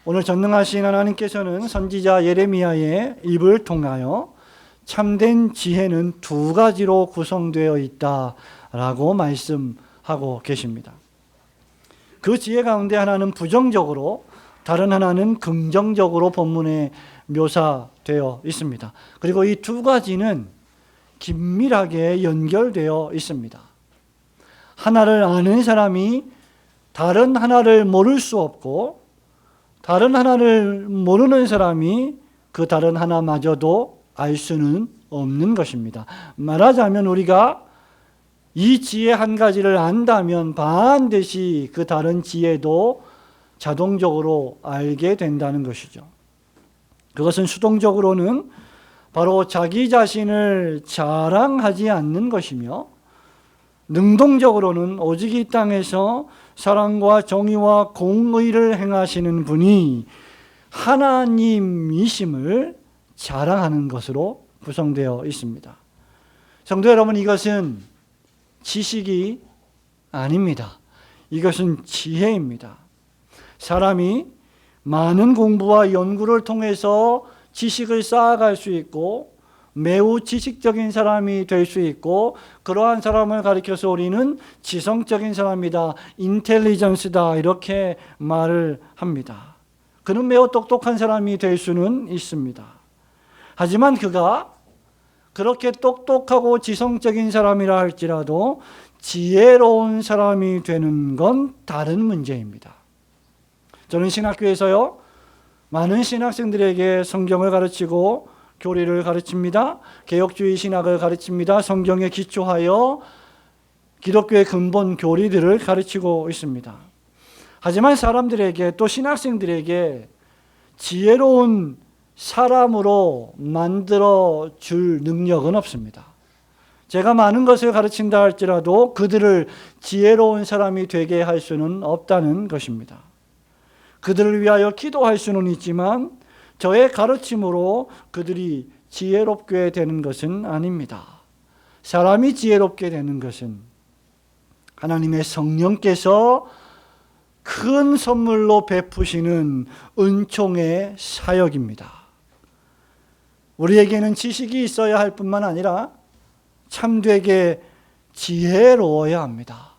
오늘 전능하신 하나님께서는 선지자 예레미야의 입을 통하여 참된 지혜는 두 가지로 구성되어 있다라고 말씀하고 계십니다. 그 지혜 가운데 하나는 부정적으로, 다른 하나는 긍정적으로 본문에 묘사되어 있습니다. 그리고 이 두 가지는 긴밀하게 연결되어 있습니다. 하나를 아는 사람이 다른 하나를 모를 수 없고, 다른 하나를 모르는 사람이 그 다른 하나마저도 알 수는 없는 것입니다. 말하자면 우리가 이 지혜 한 가지를 안다면 반드시 그 다른 지혜도 자동적으로 알게 된다는 것이죠. 그것은 수동적으로는 바로 자기 자신을 자랑하지 않는 것이며, 능동적으로는 오직 이 땅에서 사랑과 정의와 공의를 행하시는 분이 하나님이심을 자랑하는 것으로 구성되어 있습니다. 성도 여러분, 이것은 지식이 아닙니다. 이것은 지혜입니다. 사람이 많은 공부와 연구를 통해서 지식을 쌓아갈 수 있고, 매우 지식적인 사람이 될 수 있고, 그러한 사람을 가리켜서 우리는 지성적인 사람이다, 인텔리전스다 이렇게 말을 합니다. 그는 매우 똑똑한 사람이 될 수는 있습니다. 하지만 그가 그렇게 똑똑하고 지성적인 사람이라 할지라도 지혜로운 사람이 되는 건 다른 문제입니다. 저는 신학교에서요, 많은 신학생들에게 성경을 가르치고 교리를 가르칩니다. 개혁주의 신학을 가르칩니다. 성경에 기초하여 기독교의 근본 교리들을 가르치고 있습니다. 하지만 사람들에게, 또 신학생들에게 지혜로운 사람으로 만들어 줄 능력은 없습니다. 제가 많은 것을 가르친다 할지라도 그들을 지혜로운 사람이 되게 할 수는 없다는 것입니다. 그들을 위하여 기도할 수는 있지만 저의 가르침으로 그들이 지혜롭게 되는 것은 아닙니다. 사람이 지혜롭게 되는 것은 하나님의 성령께서 큰 선물로 베푸시는 은총의 사역입니다. 우리에게는 지식이 있어야 할 뿐만 아니라 참되게 지혜로워야 합니다.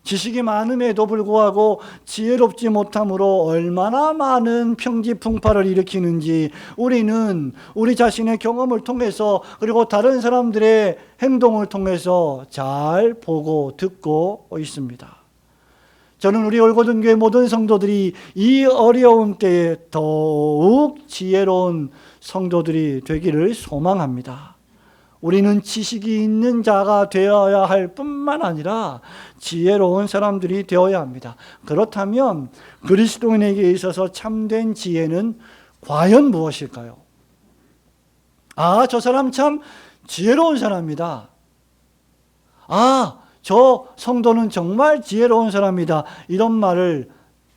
지식이 많음에도 불구하고 지혜롭지 못함으로 얼마나 많은 평지풍파를 일으키는지 우리는 우리 자신의 경험을 통해서, 그리고 다른 사람들의 행동을 통해서 잘 보고 듣고 있습니다. 저는 우리 올고등교회 모든 성도들이 이 어려운 때에 더욱 지혜로운 성도들이 되기를 소망합니다. 우리는 지식이 있는 자가 되어야 할 뿐만 아니라 지혜로운 사람들이 되어야 합니다. 그렇다면 그리스도인에게 있어서 참된 지혜는 과연 무엇일까요? 아, 저 사람 참 지혜로운 사람이다. 아, 저 성도는 정말 지혜로운 사람이다. 이런 말을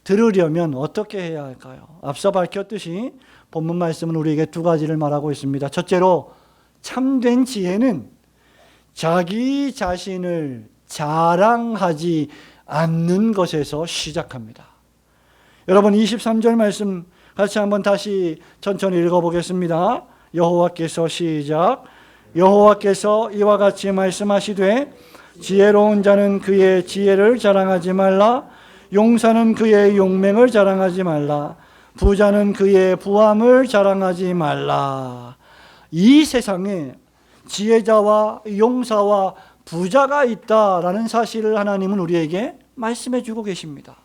들으려면 어떻게 해야 할까요? 앞서 밝혔듯이 본문 말씀은 우리에게 두 가지를 말하고 있습니다. 첫째로, 참된 지혜는 자기 자신을 자랑하지 않는 것에서 시작합니다. 여러분, 23절 말씀 같이 한번 다시 천천히 읽어보겠습니다. 여호와께서 시작. 여호와께서 이와 같이 말씀하시되 지혜로운 자는 그의 지혜를 자랑하지 말라. 용사는 그의 용맹을 자랑하지 말라. 부자는 그의 부함을 자랑하지 말라. 이 세상에 지혜자와 용사와 부자가 있다라는 사실을 하나님은 우리에게 말씀해 주고 계십니다.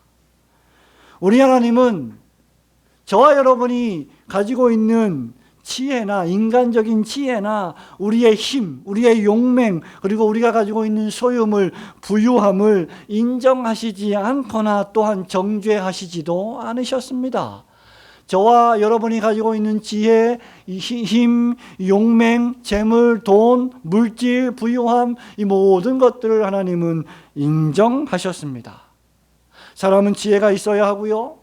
우리 하나님은 저와 여러분이 가지고 있는 지혜나 인간적인 지혜나 우리의 힘, 우리의 용맹, 그리고 우리가 가지고 있는 소유물, 부유함을 인정하시지 않거나 또한 정죄하시지도 않으셨습니다. 저와 여러분이 가지고 있는 지혜, 힘, 용맹, 재물, 돈, 물질, 부유함, 이 모든 것들을 하나님은 인정하셨습니다. 사람은 지혜가 있어야 하고요,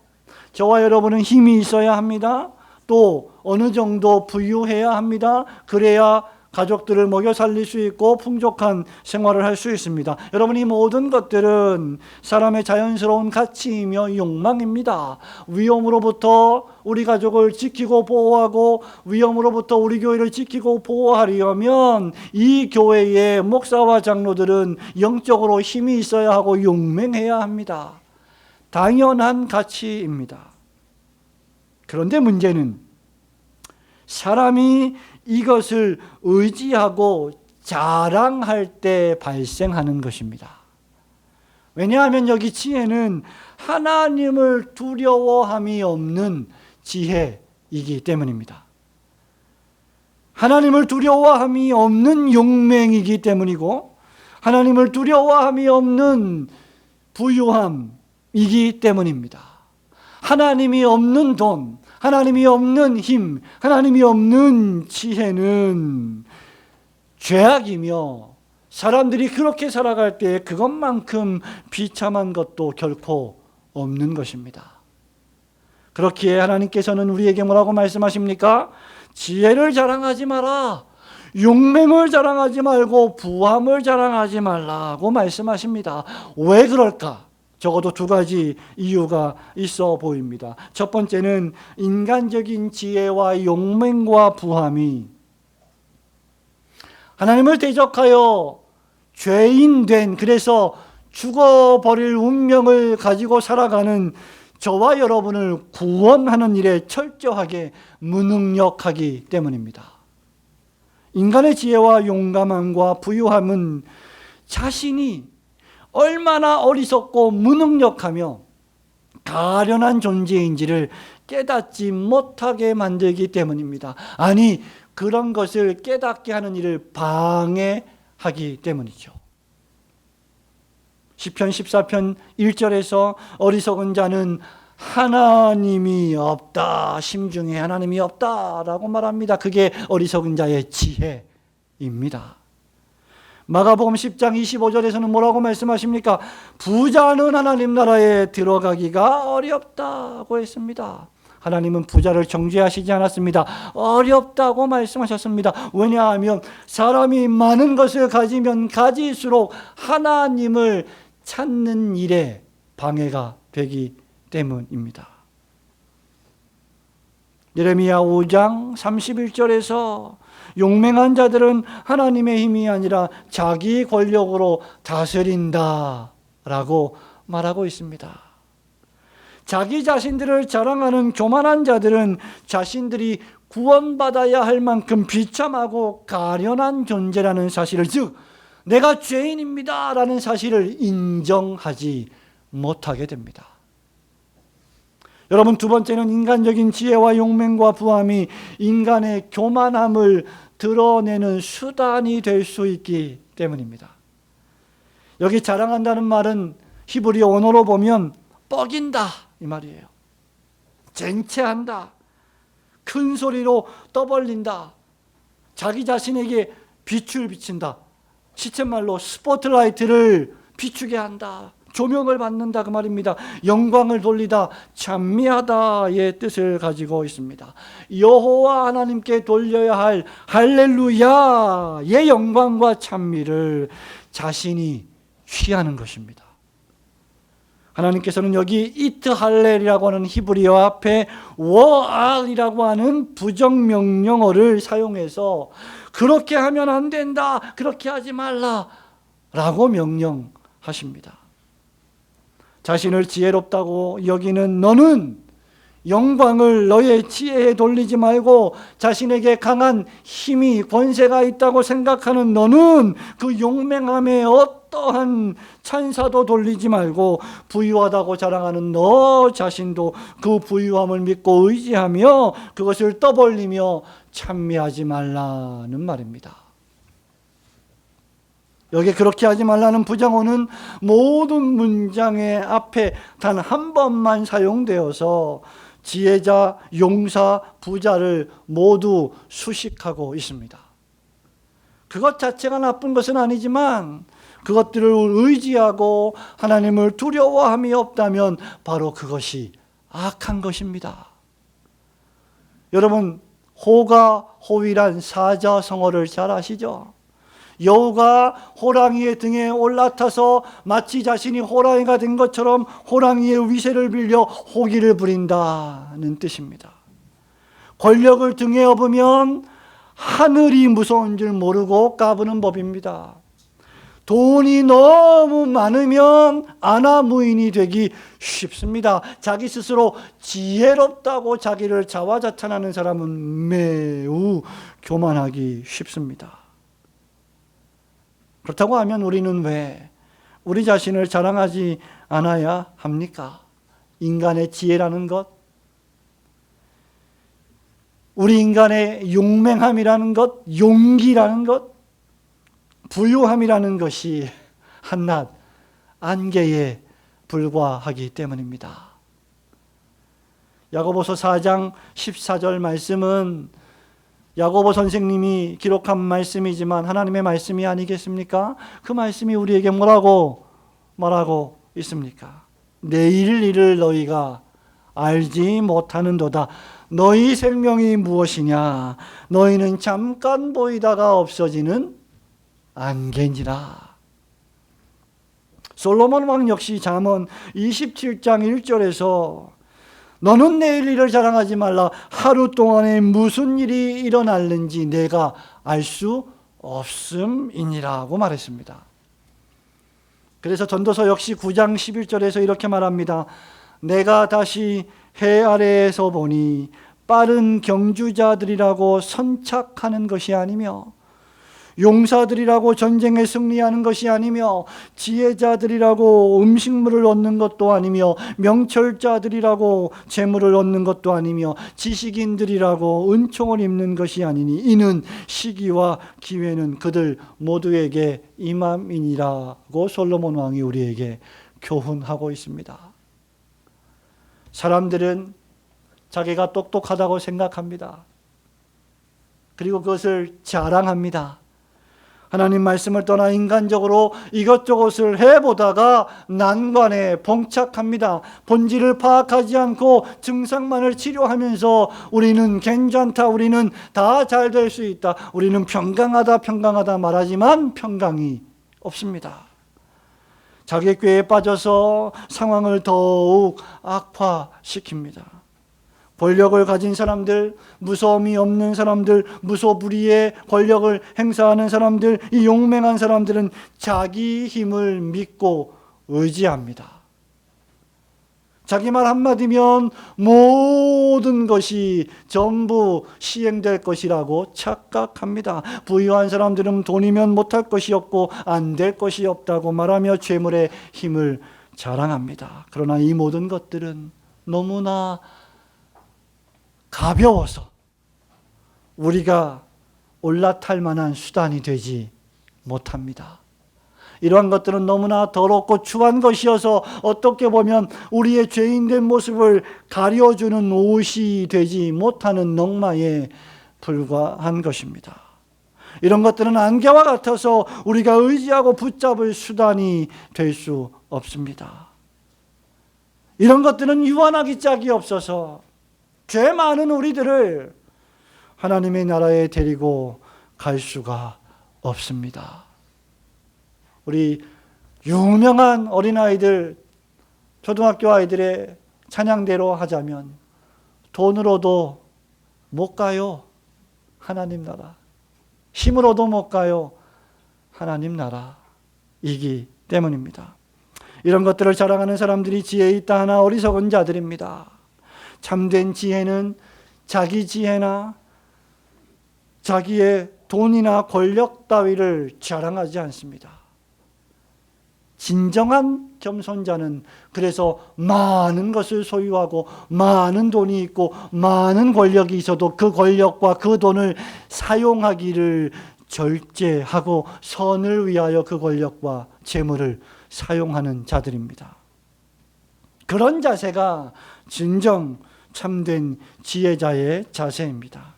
저와 여러분은 힘이 있어야 합니다. 또 어느 정도 부유해야 합니다. 그래야 가족들을 먹여 살릴 수 있고 풍족한 생활을 할 수 있습니다. 여러분, 이 모든 것들은 사람의 자연스러운 가치이며 욕망입니다. 위험으로부터 우리 가족을 지키고 보호하고 위험으로부터 우리 교회를 지키고 보호하려면 이 교회의 목사와 장로들은 영적으로 힘이 있어야 하고 용맹해야 합니다. 당연한 가치입니다. 그런데 문제는 사람이 이것을 의지하고 자랑할 때 발생하는 것입니다. 왜냐하면 여기 지혜는 하나님을 두려워함이 없는 지혜이기 때문입니다. 하나님을 두려워함이 없는 용맹이기 때문이고 하나님을 두려워함이 없는 부유함이기 때문입니다. 하나님이 없는 돈, 하나님이 없는 힘, 하나님이 없는 지혜는 죄악이며 사람들이 그렇게 살아갈 때 그것만큼 비참한 것도 결코 없는 것입니다. 그렇기에 하나님께서는 우리에게 뭐라고 말씀하십니까? 지혜를 자랑하지 마라. 용맹을 자랑하지 말고 부함을 자랑하지 말라고 말씀하십니다. 왜 그럴까? 적어도 두 가지 이유가 있어 보입니다. 첫 번째는 인간적인 지혜와 용맹과 부함이 하나님을 대적하여 죄인 된, 그래서 죽어버릴 운명을 가지고 살아가는 저와 여러분을 구원하는 일에 철저하게 무능력하기 때문입니다. 인간의 지혜와 용감함과 부유함은 자신이 얼마나 어리석고 무능력하며 가련한 존재인지를 깨닫지 못하게 만들기 때문입니다. 아니, 그런 것을 깨닫게 하는 일을 방해하기 때문이죠. 시편 14편 1절에서 어리석은 자는 하나님이 없다, 심중에 하나님이 없다라고 말합니다. 그게 어리석은 자의 지혜입니다. 마가복음 10장 25절에서는 뭐라고 말씀하십니까? 부자는 하나님 나라에 들어가기가 어렵다고 했습니다. 하나님은 부자를 정죄하시지 않았습니다. 어렵다고 말씀하셨습니다. 왜냐하면 사람이 많은 것을 가지면 가질수록 하나님을 찾는 일에 방해가 되기 때문입니다. 예레미야 5장 31절에서 용맹한 자들은 하나님의 힘이 아니라 자기 권력으로 다스린다 라고 말하고 있습니다. 자기 자신들을 자랑하는 교만한 자들은 자신들이 구원받아야 할 만큼 비참하고 가련한 존재라는 사실을, 즉 내가 죄인입니다 라는 사실을 인정하지 못하게 됩니다. 여러분, 두 번째는 인간적인 지혜와 용맹과 부함이 인간의 교만함을 드러내는 수단이 될 수 있기 때문입니다. 여기 자랑한다는 말은 히브리 언어로 보면 뻐긴다 이 말이에요. 쟁취한다, 큰 소리로 떠벌린다, 자기 자신에게 빛을 비친다, 시쳇말로 스포트라이트를 비추게 한다, 조명을 받는다 그 말입니다. 영광을 돌리다, 찬미하다의 뜻을 가지고 있습니다. 여호와 하나님께 돌려야 할 할렐루야의 영광과 찬미를 자신이 취하는 것입니다. 하나님께서는 여기 이트 할렐이라고 하는 히브리어 앞에 워알이라고 하는 부정명령어를 사용해서 그렇게 하면 안 된다, 그렇게 하지 말라 라고 명령하십니다. 자신을 지혜롭다고 여기는 너는 영광을 너의 지혜에 돌리지 말고 자신에게 강한 힘이 권세가 있다고 생각하는 너는 그 용맹함에 어떠한 찬사도 돌리지 말고 부유하다고 자랑하는 너 자신도 그 부유함을 믿고 의지하며 그것을 떠벌리며 찬미하지 말라는 말입니다. 여기 그렇게 하지 말라는 부정어는 모든 문장의 앞에 단 한 번만 사용되어서 지혜자, 용사, 부자를 모두 수식하고 있습니다. 그것 자체가 나쁜 것은 아니지만 그것들을 의지하고 하나님을 두려워함이 없다면 바로 그것이 악한 것입니다. 여러분, 호가 호위란 사자성어를 잘 아시죠? 여우가 호랑이의 등에 올라타서 마치 자신이 호랑이가 된 것처럼 호랑이의 위세를 빌려 호기를 부린다는 뜻입니다. 권력을 등에 업으면 하늘이 무서운 줄 모르고 까부는 법입니다. 돈이 너무 많으면 아나무인이 되기 쉽습니다. 자기 스스로 지혜롭다고 자기를 자화자찬하는 사람은 매우 교만하기 쉽습니다. 그렇다고 하면 우리는 왜 우리 자신을 자랑하지 않아야 합니까? 인간의 지혜라는 것, 우리 인간의 용맹함이라는 것, 용기라는 것, 부유함이라는 것이 한낱 안개에 불과하기 때문입니다. 야고보서 4장 14절 말씀은 야고보 선생님이 기록한 말씀이지만 하나님의 말씀이 아니겠습니까? 그 말씀이 우리에게 뭐라고 말하고 있습니까? 내일 일을 너희가 알지 못하는도다. 너희 생명이 무엇이냐? 너희는 잠깐 보이다가 없어지는 안개니라. 솔로몬 왕 역시 잠언 27장 1절에서 너는 내일 일을 자랑하지 말라. 하루 동안에 무슨 일이 일어날는지 내가 알 수 없음이니라고 말했습니다. 그래서 전도서 역시 9장 11절에서 이렇게 말합니다. 내가 다시 해 아래에서 보니 빠른 경주자들이라고 선착하는 것이 아니며 용사들이라고 전쟁에 승리하는 것이 아니며 지혜자들이라고 음식물을 얻는 것도 아니며 명철자들이라고 재물을 얻는 것도 아니며 지식인들이라고 은총을 입는 것이 아니니 이는 시기와 기회는 그들 모두에게 임함이니라고 솔로몬 왕이 우리에게 교훈하고 있습니다. 사람들은 자기가 똑똑하다고 생각합니다. 그리고 그것을 자랑합니다. 하나님 말씀을 떠나 인간적으로 이것저것을 해보다가 난관에 봉착합니다. 본질을 파악하지 않고 증상만을 치료하면서 우리는 괜찮다, 우리는 다 잘 될 수 있다, 우리는 평강하다 말하지만 평강이 없습니다. 자기 꾀에 빠져서 상황을 더욱 악화시킵니다. 권력을 가진 사람들, 무서움이 없는 사람들, 무소불위의 권력을 행사하는 사람들, 이 용맹한 사람들은 자기 힘을 믿고 의지합니다. 자기 말 한마디면 모든 것이 전부 시행될 것이라고 착각합니다. 부유한 사람들은 돈이면 못할 것이 없고 안 될 것이 없다고 말하며 재물의 힘을 자랑합니다. 그러나 이 모든 것들은 너무나 가벼워서 우리가 올라탈 만한 수단이 되지 못합니다. 이러한 것들은 너무나 더럽고 추한 것이어서 어떻게 보면 우리의 죄인된 모습을 가려주는 옷이 되지 못하는 넉마에 불과한 것입니다. 이런 것들은 안개와 같아서 우리가 의지하고 붙잡을 수단이 될 수 없습니다. 이런 것들은 유한하기 짝이 없어서 죄 많은 우리들을 하나님의 나라에 데리고 갈 수가 없습니다. 우리 유명한 어린아이들, 초등학교 아이들의 찬양대로 하자면 돈으로도 못 가요, 하나님 나라. 힘으로도 못 가요, 하나님 나라이기 때문입니다. 이런 것들을 자랑하는 사람들이 지혜 있다 하나 어리석은 자들입니다. 참된 지혜는 자기 지혜나 자기의 돈이나 권력 따위를 자랑하지 않습니다. 진정한 겸손자는 그래서 많은 것을 소유하고 많은 돈이 있고 많은 권력이 있어도 그 권력과 그 돈을 사용하기를 절제하고 선을 위하여 그 권력과 재물을 사용하는 자들입니다. 그런 자세가 진정 참된 지혜자의 자세입니다.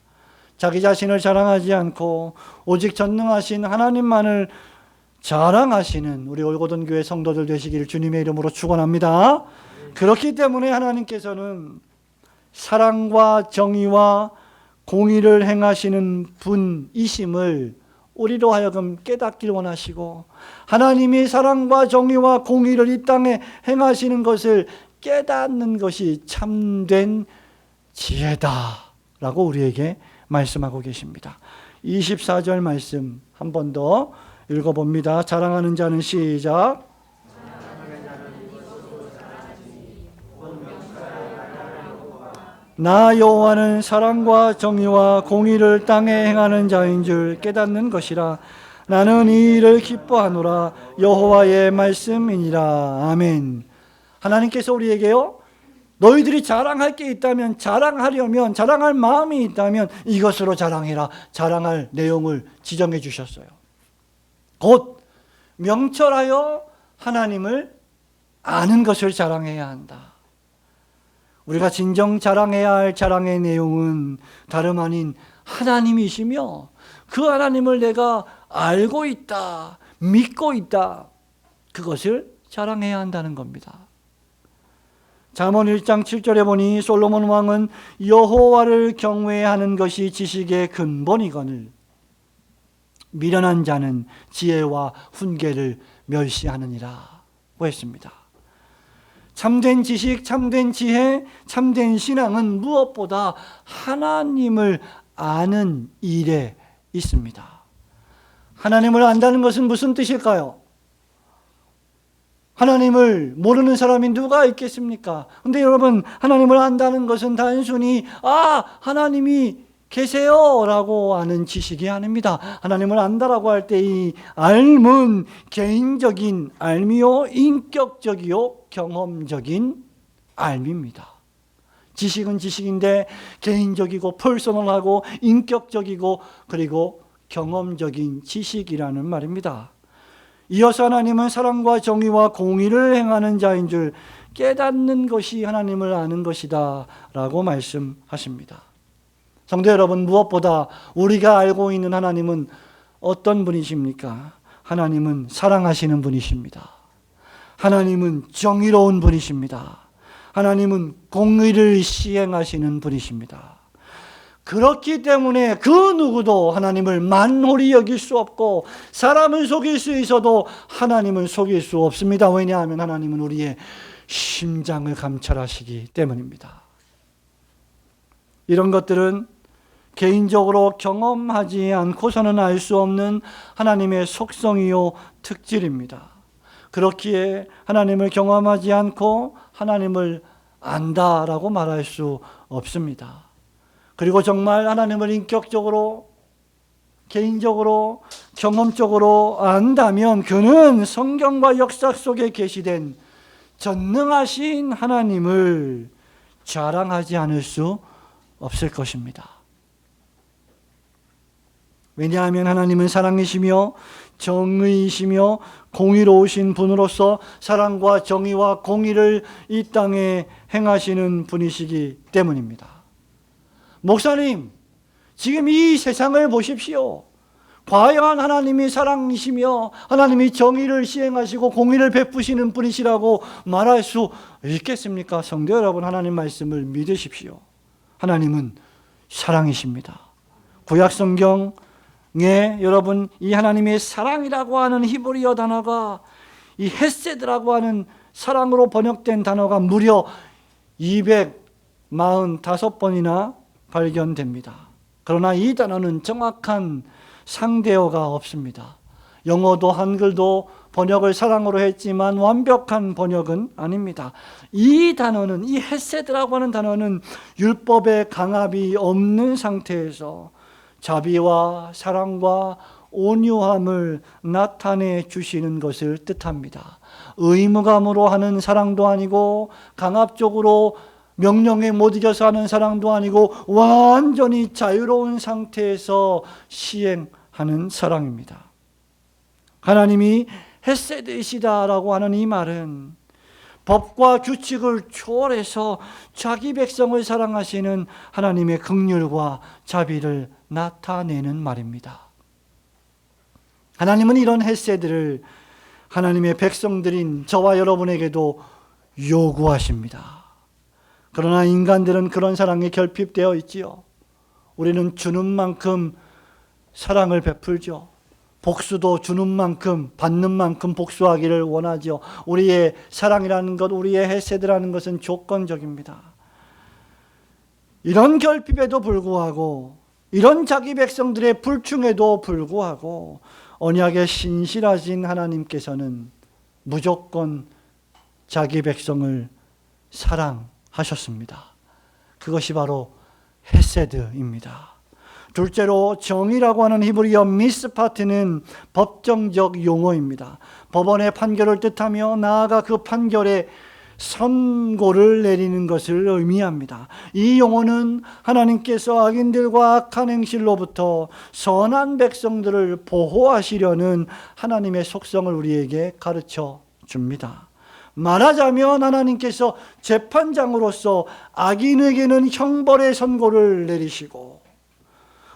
자기 자신을 자랑하지 않고 오직 전능하신 하나님만을 자랑하시는 우리 올고든 교회 성도들 되시기를 주님의 이름으로 축원합니다. 그렇기 때문에 하나님께서는 사랑과 정의와 공의를 행하시는 분이심을 우리로 하여금 깨닫기를 원하시고, 하나님이 사랑과 정의와 공의를 이 땅에 행하시는 것을 깨닫는 것이 참된 지혜다라고 우리에게 말씀하고 계십니다. 24절 말씀 한 번 더 읽어봅니다. 자랑하는 자는 시작. 나 여호와는 사랑과 정의와 공의를 땅에 행하는 자인 줄 깨닫는 것이라. 나는 이 일을 기뻐하노라. 여호와의 말씀이니라. 아멘. 하나님께서 우리에게요, 너희들이 자랑할 게 있다면, 자랑하려면, 자랑할 마음이 있다면 이것으로 자랑해라, 자랑할 내용을 지정해 주셨어요. 곧 명철하여 하나님을 아는 것을 자랑해야 한다. 우리가 진정 자랑해야 할 자랑의 내용은 다름 아닌 하나님이시며, 그 하나님을 내가 알고 있다, 믿고 있다, 그것을 자랑해야 한다는 겁니다. 잠언 1장 7절에 보니 솔로몬 왕은 여호와를 경외하는 것이 지식의 근본이거늘 미련한 자는 지혜와 훈계를 멸시하느니라 고 했습니다. 참된 지식, 참된 지혜, 참된 신앙은 무엇보다 하나님을 아는 일에 있습니다. 하나님을 안다는 것은 무슨 뜻일까요? 하나님을 모르는 사람이 누가 있겠습니까? 근데 여러분, 하나님을 안다는 것은 단순히 하나님이 계세요 라고 아는 지식이 아닙니다. 하나님을 안다라고 할 때 이 알문 개인적인 알미요, 인격적이요, 경험적인 알미입니다. 지식은 지식인데 개인적이고 퍼스널하고 인격적이고 그리고 경험적인 지식이라는 말입니다. 이어서 하나님은 사랑과 정의와 공의를 행하는 자인 줄 깨닫는 것이 하나님을 아는 것이다 라고 말씀하십니다. 성도 여러분, 무엇보다 우리가 알고 있는 하나님은 어떤 분이십니까? 하나님은 사랑하시는 분이십니다. 하나님은 정의로운 분이십니다. 하나님은 공의를 시행하시는 분이십니다. 그렇기 때문에 그 누구도 하나님을 만홀히 여길 수 없고, 사람은 속일 수 있어도 하나님은 속일 수 없습니다. 왜냐하면 하나님은 우리의 심장을 감찰하시기 때문입니다. 이런 것들은 개인적으로 경험하지 않고서는 알 수 없는 하나님의 속성이요 특질입니다. 그렇기에 하나님을 경험하지 않고 하나님을 안다라고 말할 수 없습니다. 그리고 정말 하나님을 인격적으로, 개인적으로, 경험적으로 안다면 그는 성경과 역사 속에 계시된 전능하신 하나님을 자랑하지 않을 수 없을 것입니다. 왜냐하면 하나님은 사랑이시며 정의이시며 공의로우신 분으로서 사랑과 정의와 공의를 이 땅에 행하시는 분이시기 때문입니다. 목사님, 지금 이 세상을 보십시오. 과연 하나님이 사랑이시며 하나님이 정의를 시행하시고 공의를 베푸시는 분이시라고 말할 수 있겠습니까? 성도 여러분, 하나님 말씀을 믿으십시오. 하나님은 사랑이십니다. 구약 성경에 여러분, 이 하나님의 사랑이라고 하는 히브리어 단어가 이 헤세드라고 하는 사랑으로 번역된 단어가 무려 245번이나 발견됩니다. 그러나 이 단어는 정확한 상대어가 없습니다. 영어도 한글도 번역을 사랑으로 했지만 완벽한 번역은 아닙니다. 이 단어는, 이 헤세드라고 하는 단어는 율법의 강압이 없는 상태에서 자비와 사랑과 온유함을 나타내 주시는 것을 뜻합니다. 의무감으로 하는 사랑도 아니고 강압적으로 명령에 못 이겨서 하는 사랑도 아니고 완전히 자유로운 상태에서 시행하는 사랑입니다. 하나님이 헤세드이시다라고 하는 이 말은 법과 규칙을 초월해서 자기 백성을 사랑하시는 하나님의 긍휼과 자비를 나타내는 말입니다. 하나님은 이런 헤세드를 하나님의 백성들인 저와 여러분에게도 요구하십니다. 그러나 인간들은 그런 사랑에 결핍되어 있지요. 우리는 주는 만큼 사랑을 베풀죠. 복수도 주는 만큼 받는 만큼 복수하기를 원하죠. 우리의 사랑이라는 것, 우리의 헤세드라는 것은 조건적입니다. 이런 결핍에도 불구하고, 이런 자기 백성들의 불충에도 불구하고 언약에 신실하신 하나님께서는 무조건 자기 백성을 사랑하셨습니다. 그것이 바로 헤세드입니다. 둘째로 정의라고 하는 히브리어 미스파트는 법정적 용어입니다. 법원의 판결을 뜻하며 나아가 그 판결에 선고를 내리는 것을 의미합니다. 이 용어는 하나님께서 악인들과 악한 행실로부터 선한 백성들을 보호하시려는 하나님의 속성을 우리에게 가르쳐 줍니다. 말하자면 하나님께서 재판장으로서 악인에게는 형벌의 선고를 내리시고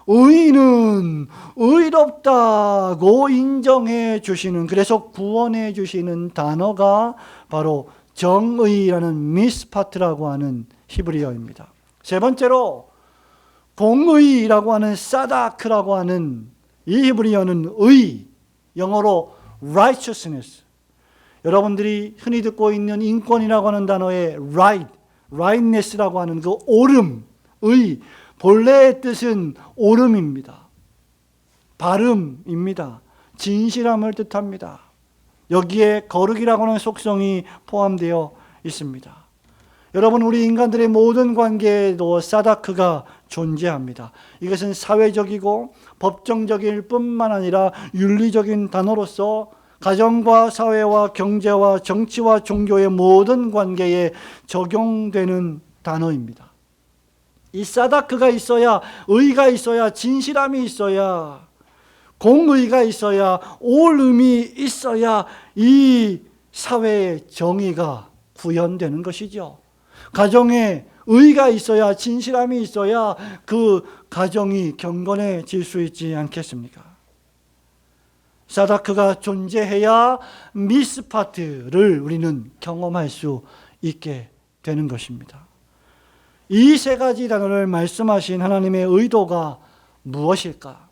의인은 의롭다고 인정해 주시는, 그래서 구원해 주시는 단어가 바로 정의라는 미스파트라고 하는 히브리어입니다. 세 번째로 공의라고 하는 사다크라고 하는 이 히브리어는 의, 영어로 righteousness. 여러분들이 흔히 듣고 있는 인권이라고 하는 단어의 rightness라고 하는 그 옳음, 의, 본래의 뜻은 옳음입니다. 바름입니다. 진실함을 뜻합니다. 여기에 거룩이라고 하는 속성이 포함되어 있습니다. 여러분, 우리 인간들의 모든 관계에도 사다크가 존재합니다. 이것은 사회적이고 법정적일 뿐만 아니라 윤리적인 단어로서 가정과 사회와 경제와 정치와 종교의 모든 관계에 적용되는 단어입니다. 이 사다크가 있어야, 의가 있어야, 진실함이 있어야, 공의가 있어야, 옳음이 있어야 이 사회의 정의가 구현되는 것이죠. 가정에 의가 있어야, 진실함이 있어야 그 가정이 경건해질 수 있지 않겠습니까? 사다크가 존재해야 미스파트를 우리는 경험할 수 있게 되는 것입니다. 이 세 가지 단어를 말씀하신 하나님의 의도가 무엇일까?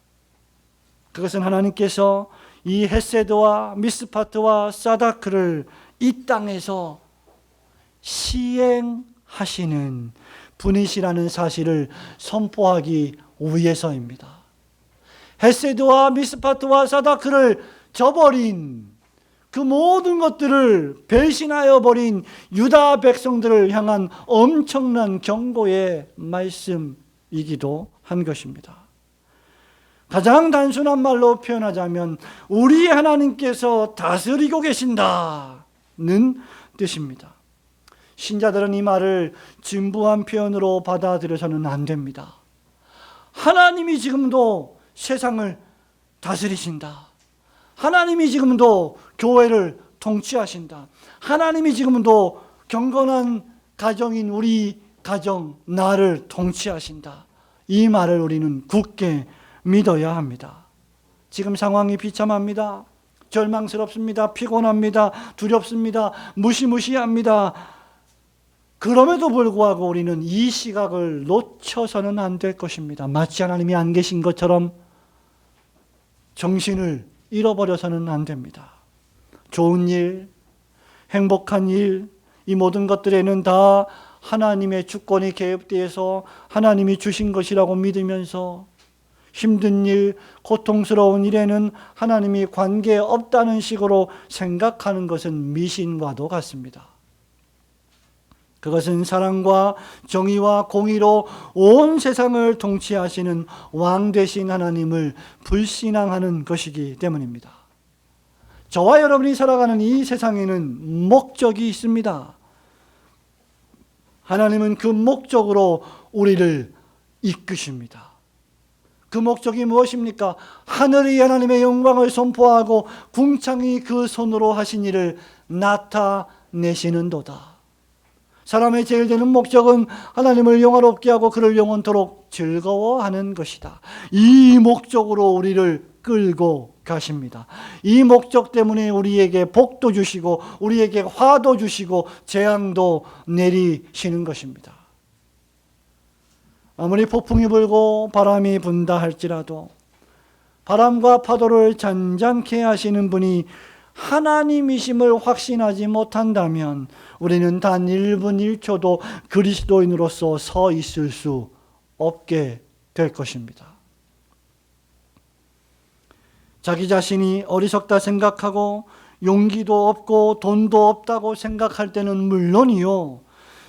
그것은 하나님께서 이 헤세드와 미스파트와 사다크를 이 땅에서 시행하시는 분이시라는 사실을 선포하기 위해서입니다. 헤세드와 미스파트와 사다크를 저버린, 그 모든 것들을 배신하여 버린 유다 백성들을 향한 엄청난 경고의 말씀이기도 한 것입니다. 가장 단순한 말로 표현하자면 우리 하나님께서 다스리고 계신다는 뜻입니다. 신자들은 이 말을 진부한 표현으로 받아들여서는 안 됩니다. 하나님이 지금도 세상을 다스리신다. 하나님이 지금도 교회를 통치하신다. 하나님이 지금도 경건한 가정인 우리 가정, 나를 통치하신다. 이 말을 우리는 굳게 믿어야 합니다. 지금 상황이 비참합니다. 절망스럽습니다. 피곤합니다. 두렵습니다. 무시무시합니다. 그럼에도 불구하고 우리는 이 시각을 놓쳐서는 안 될 것입니다. 마치 하나님이 안 계신 것처럼 정신을 잃어버려서는 안 됩니다. 좋은 일, 행복한 일, 이 모든 것들에는 다 하나님의 주권이 개입되어서 하나님이 주신 것이라고 믿으면서 힘든 일, 고통스러운 일에는 하나님이 관계 없다는 식으로 생각하는 것은 미신과도 같습니다. 그것은 사랑과 정의와 공의로 온 세상을 통치하시는 왕 되신 하나님을 불신앙하는 것이기 때문입니다. 저와 여러분이 살아가는 이 세상에는 목적이 있습니다. 하나님은 그 목적으로 우리를 이끄십니다. 그 목적이 무엇입니까? 하늘이 하나님의 영광을 선포하고 궁창이 그 손으로 하신 일을 나타내시는도다. 사람의 제일 되는 목적은 하나님을 영화롭게 하고 그를 영원토록 즐거워하는 것이다. 이 목적으로 우리를 끌고 가십니다. 이 목적 때문에 우리에게 복도 주시고 우리에게 화도 주시고 재앙도 내리시는 것입니다. 아무리 폭풍이 불고 바람이 분다 할지라도 바람과 파도를 잔잔케 하시는 분이 하나님이심을 확신하지 못한다면 우리는 단 1분 1초도 그리스도인으로서 서 있을 수 없게 될 것입니다. 자기 자신이 어리석다 생각하고 용기도 없고 돈도 없다고 생각할 때는 물론이요,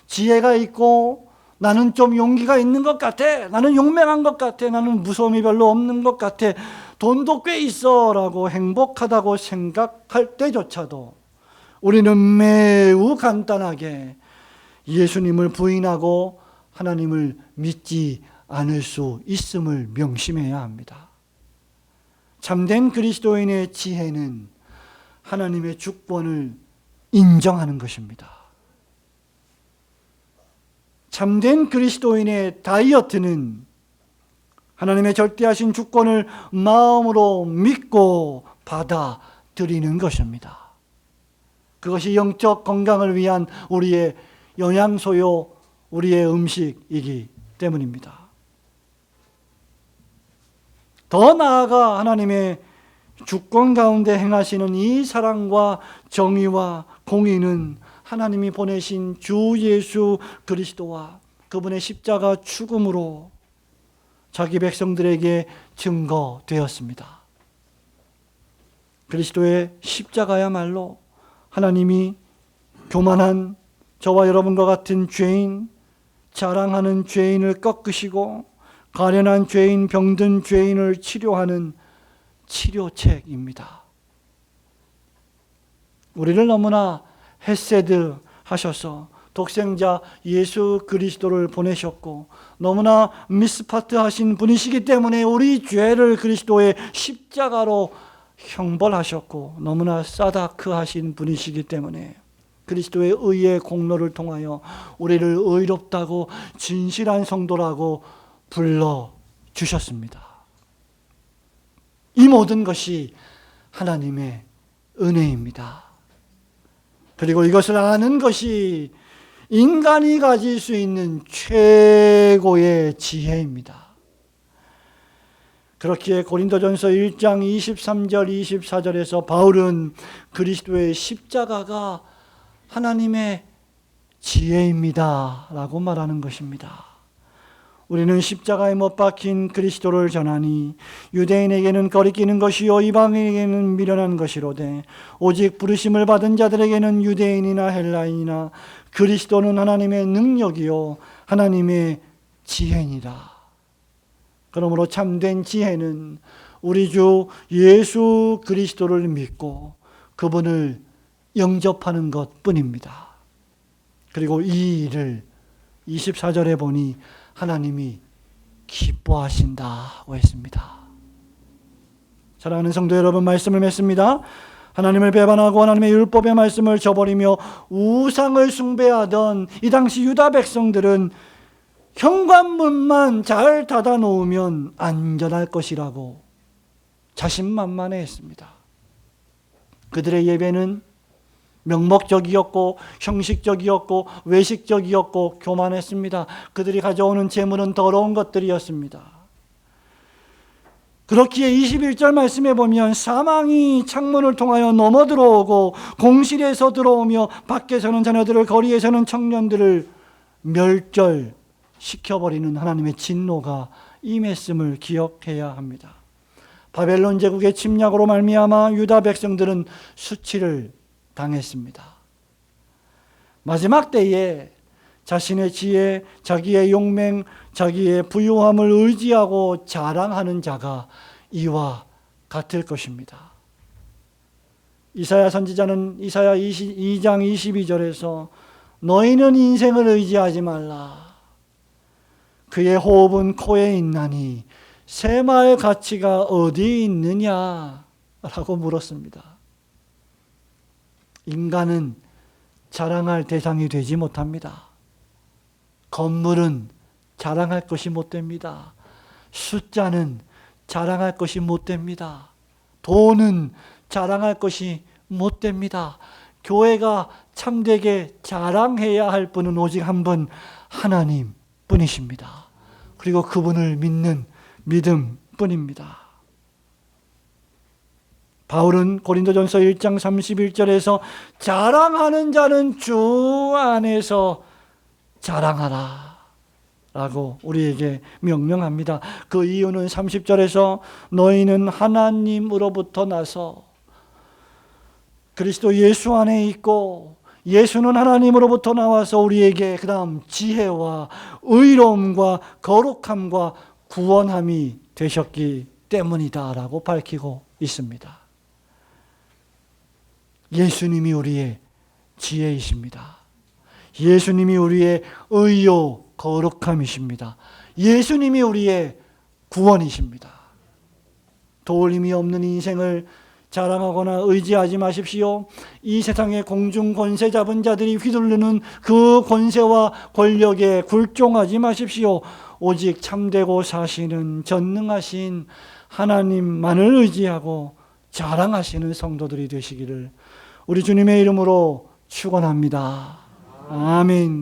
지혜가 있고 나는 좀 용기가 있는 것 같아, 나는 용맹한 것 같아, 나는 무서움이 별로 없는 것 같아, 돈도 꽤 있어 라고 행복하다고 생각할 때조차도 우리는 매우 간단하게 예수님을 부인하고 하나님을 믿지 않을 수 있음을 명심해야 합니다. 참된 그리스도인의 지혜는 하나님의 주권을 인정하는 것입니다. 참된 그리스도인의 다이어트는 하나님의 절대하신 주권을 마음으로 믿고 받아들이는 것입니다. 그것이 영적 건강을 위한 우리의 영양소요, 우리의 음식이기 때문입니다. 더 나아가 하나님의 주권 가운데 행하시는 이 사랑과 정의와 공의는 하나님이 보내신 주 예수 그리스도와 그분의 십자가 죽음으로 자기 백성들에게 증거되었습니다. 그리스도의 십자가야말로 하나님이 교만한 저와 여러분과 같은 죄인, 자랑하는 죄인을 꺾으시고 가련한 죄인, 병든 죄인을 치료하는 치료책입니다. 우리를 너무나 헤세드 하셔서 독생자 예수 그리스도를 보내셨고 너무나 미스파트 하신 분이시기 때문에 우리 죄를 그리스도의 십자가로 형벌하셨고 너무나 사다크 하신 분이시기 때문에 그리스도의 의의 공로를 통하여 우리를 의롭다고 진실한 성도라고 불러주셨습니다. 이 모든 것이 하나님의 은혜입니다. 그리고 이것을 아는 것이 인간이 가질 수 있는 최고의 지혜입니다. 그렇기에 고린도전서 1장 23절 24절에서 바울은 그리스도의 십자가가 하나님의 지혜입니다 라고 말하는 것입니다. 우리는 십자가에 못 박힌 그리스도를 전하니 유대인에게는 거리끼는 것이요 이방인에게는 미련한 것이로되 오직 부르심을 받은 자들에게는 유대인이나 헬라인이나 그리스도는 하나님의 능력이요 하나님의 지혜니라. 그러므로 참된 지혜는 우리 주 예수 그리스도를 믿고 그분을 영접하는 것뿐입니다. 그리고 이 일을 24절에 보니 하나님이 기뻐하신다고 했습니다. 사랑하는 성도 여러분, 말씀을 맺습니다. 하나님을 배반하고 하나님의 율법의 말씀을 저버리며 우상을 숭배하던 이 당시 유다 백성들은 현관문만 잘 닫아 놓으면 안전할 것이라고 자신만만해했습니다. 그들의 예배는 명목적이었고 형식적이었고 외식적이었고 교만했습니다. 그들이 가져오는 제물은 더러운 것들이었습니다. 그렇기에 21절 말씀에 보면 사망이 창문을 통하여 넘어 들어오고 공실에서 들어오며 밖에서는 자녀들을 거리에서는 청년들을 멸절시켜버리는 하나님의 진노가 임했음을 기억해야 합니다. 바벨론 제국의 침략으로 말미암아 유다 백성들은 수치를 당했습니다. 마지막 때에 자신의 지혜, 자기의 용맹, 자기의 부유함을 의지하고 자랑하는 자가 이와 같을 것입니다. 이사야 선지자는 이사야 2장 22절에서 너희는 인생을 의지하지 말라. 그의 호흡은 코에 있나니 새마을 가치가 어디 있느냐? 라고 물었습니다. 인간은 자랑할 대상이 되지 못합니다. 건물은 자랑할 것이 못 됩니다. 숫자는 자랑할 것이 못 됩니다. 돈은 자랑할 것이 못 됩니다. 교회가 참되게 자랑해야 할 분은 오직 한 분, 하나님 뿐이십니다. 그리고 그분을 믿는 믿음뿐입니다. 바울은 고린도전서 1장 31절에서 자랑하는 자는 주 안에서 자랑하라 라고 우리에게 명령합니다. 그 이유는 30절에서 너희는 하나님으로부터 나서 그리스도 예수 안에 있고 예수는 하나님으로부터 나와서 우리에게 그 다음 지혜와 의로움과 거룩함과 구원함이 되셨기 때문이다 라고 밝히고 있습니다. 예수님이 우리의 지혜이십니다. 예수님이 우리의 의요 거룩함이십니다. 예수님이 우리의 구원이십니다. 도울림이 없는 인생을 자랑하거나 의지하지 마십시오. 이 세상의 공중 권세 잡은 자들이 휘두르는 그 권세와 권력에 굴종하지 마십시오. 오직 참되고 사시는 전능하신 하나님만을 의지하고 자랑하시는 성도들이 되시기를 우리 주님의 이름으로 축원합니다. 아멘.